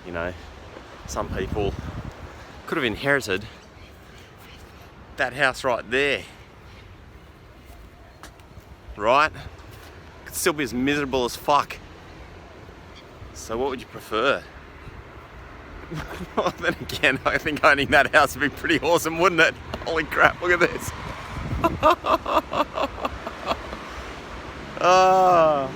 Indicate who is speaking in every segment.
Speaker 1: You know, some people could have inherited that house right there, right? Could still be as miserable as fuck. So what would you prefer? Well, then again, I think owning that house would be pretty awesome, wouldn't it? Holy crap, look at this. Oh.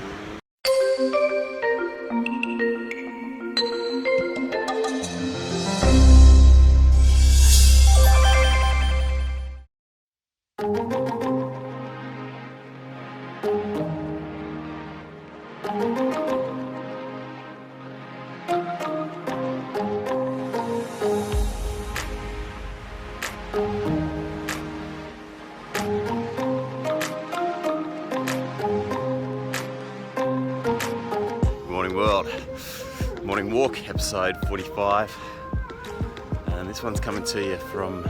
Speaker 1: Morning world, morning walk, episode 45, and this one's coming to you from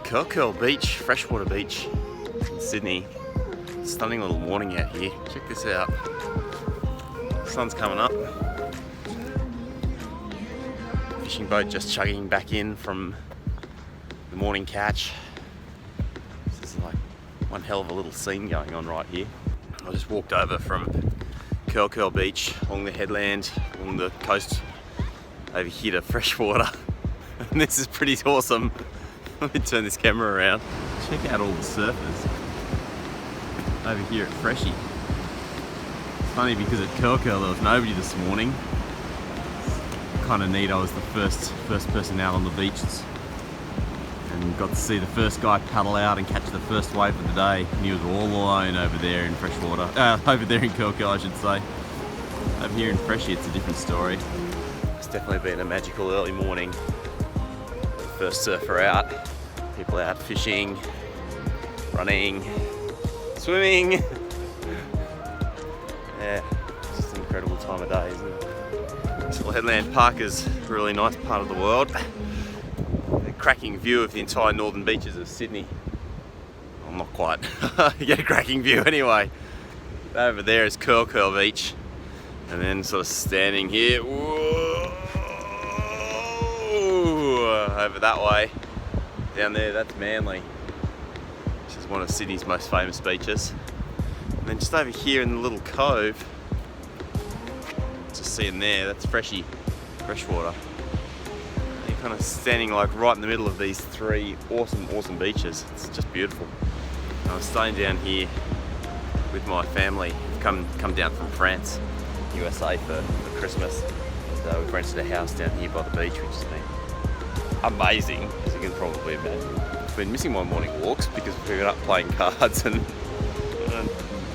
Speaker 1: Curl Beach, freshwater beach in Sydney. Stunning little morning out here. Check this out. Sun's coming up. Fishing boat just chugging back in from the morning catch. This is like one hell of a little scene going on right here. I just walked over from Curl Beach, along the headland, along the coast, over here to freshwater. And this is pretty awesome. Let me turn this camera around. Check out all the surfers over here at Freshie. It's funny because at Curl there was nobody this morning. It's kind of neat, I was the first person out on the beaches and got to see the first guy paddle out and catch the first wave of the day. And he was all alone over there in freshwater, over there in Curl I should say. Over here in Freshie it's a different story. It's definitely been a magical early morning. The first surfer out, people out fishing, running, swimming. Yeah, it's just an incredible time of day, isn't it? This little headland park is a really nice part of the world. A cracking view of the entire northern beaches of Sydney. Well, not quite. You get a cracking view anyway. Over there is Curl Beach. And then sort of standing here, whoa, over that way. Down there, that's Manly, which is one of Sydney's most famous beaches. And then just over here in the little cove, just seeing there, that's Freshie, freshwater. And you're kind of standing like right in the middle of these three awesome beaches. It's just beautiful. And I'm staying down here with my family. Come down from France, USA for Christmas. So we've rented a house down here by the beach, which has been amazing, as you can probably imagine. I've been missing my morning walks because we've been up playing cards and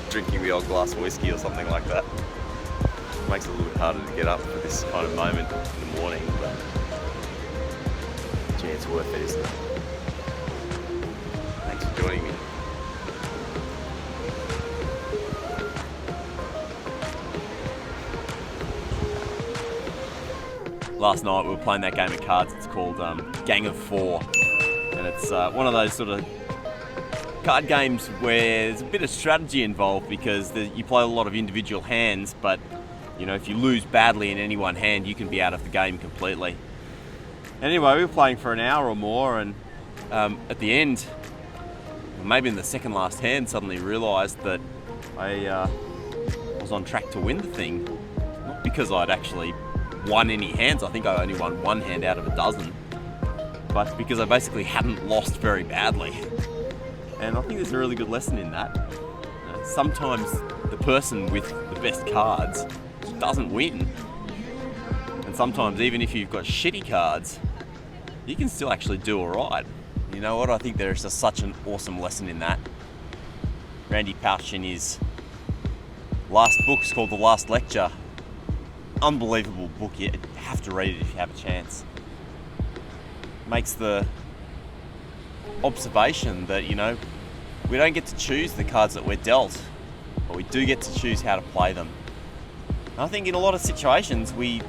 Speaker 1: drinking the odd glass of whiskey or something like that. It makes it a little bit harder to get up for this kind of moment in the morning, but gee, it's worth it, isn't it? Thanks for joining me. Last night we were playing that game of cards. It's called Gang of Four, and it's one of those sort of card games where there's a bit of strategy involved because you play a lot of individual hands, but you know, if you lose badly in any one hand, you can be out of the game completely. Anyway, we were playing for an hour or more, and at the end, maybe in the second last hand, suddenly realised that I was on track to win the thing, not because I'd actually won any hands. I think I only won one hand out of a dozen, but because I basically hadn't lost very badly. And I think there's a really good lesson in that. Sometimes the person with the best cards doesn't win, and sometimes even if you've got shitty cards, you can still actually do alright. You know what? I think there's just such an awesome lesson in that. Randy Pouch in his last book is called The Last Lecture. Unbelievable book. You have to read it if you have a chance. Makes the observation that, you know, we don't get to choose the cards that we're dealt, but we do get to choose how to play them. And I think in a lot of situations we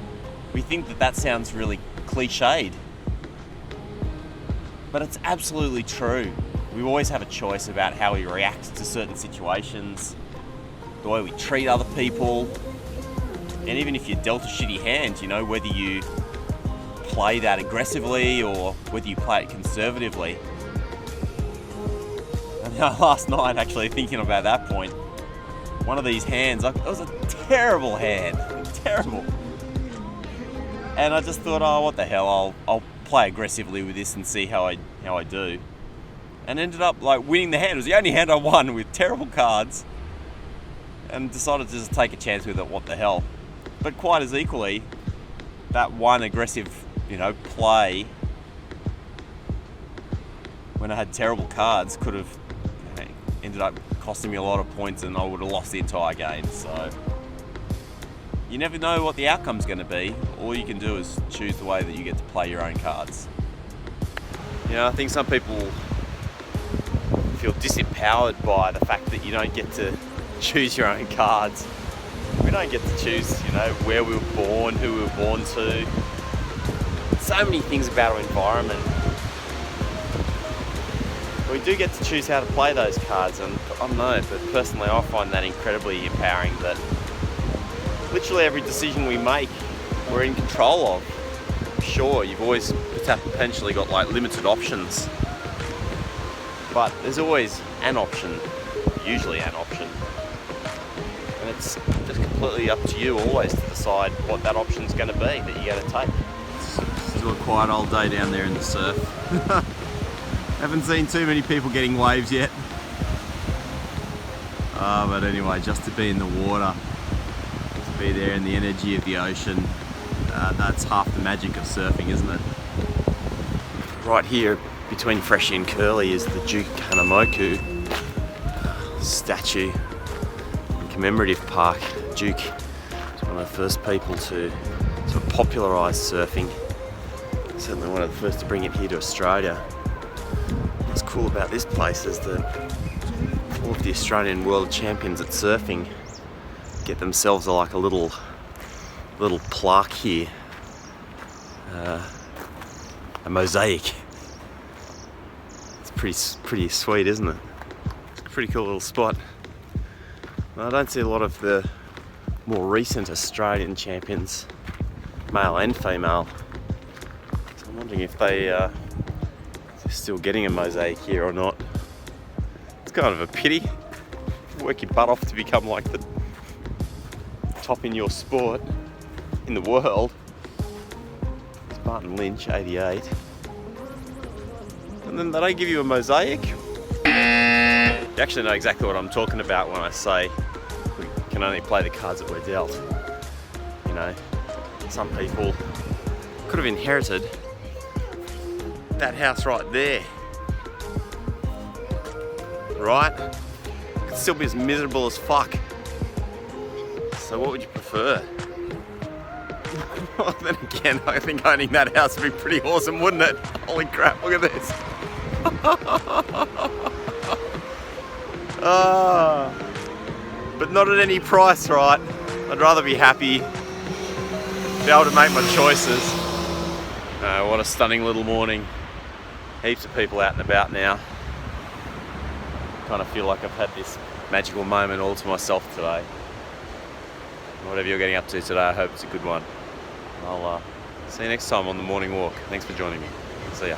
Speaker 1: think that sounds really cliched, but it's absolutely true. We always have a choice about how we react to certain situations, the way we treat other people, And even if you dealt a shitty hand, you know, whether you play that aggressively or whether you play it conservatively. And last night, actually thinking about that point, one of these hands, it was a terrible hand, terrible. And I just thought, oh, what the hell, I'll play aggressively with this and see how I do. And ended up like winning the hand. It was the only hand I won with terrible cards. And decided to just take a chance with it, what the hell. But quite as equally, that one aggressive, you know, play when I had terrible cards could have ended up costing me a lot of points and I would have lost the entire game. So you never know what the outcome's going to be. All you can do is choose the way that you get to play your own cards. You know, I think some people feel disempowered by the fact that you don't get to choose your own cards. We don't get to choose, you know, where we were born, who we were born to. So many things about our environment. We do get to choose how to play those cards, and I don't know, but personally I find that incredibly empowering, that literally every decision we make, we're in control of. Sure, you've always potentially got like limited options, but there's always an option, usually an option. And it's just completely up to you always to decide what that option's going to be that you're going to take. Still a quiet old day down there in the surf. Haven't seen too many people getting waves yet. But anyway, just to be in the water, to be there in the energy of the ocean, that's half the magic of surfing, isn't it? Right here between Freshie and Curly is the Duke Hanamoku statue and commemorative park. Duke was one of the first people to sort of popularise surfing. Certainly one of the first to bring it here to Australia. What's cool about this place is that all of the Australian world champions at surfing get themselves like a little plaque here, a mosaic. It's pretty sweet, isn't it? It's a pretty cool little spot. Well, I don't see a lot of the more recent Australian champions, male and female. So I'm wondering if they're still getting a mosaic here or not. It's kind of a pity. Work your butt off to become like the top in your sport in the world. It's Barton Lynch, 88. And then they don't give you a mosaic. You actually know exactly what I'm talking about when I say we can only play the cards that we're dealt. You know, some people could have inherited that house right there. Right? It could still be as miserable as fuck. So what would you prefer? Well, then again, I think owning that house would be pretty awesome, wouldn't it? Holy crap, look at this. But not at any price, right? I'd rather be happy, be able to make my choices. What a stunning little morning. Heaps of people out and about now. Kind of feel like I've had this magical moment all to myself today. Whatever you're getting up to today, I hope it's a good one. I'll see you next time on the morning walk. Thanks for joining me. See ya.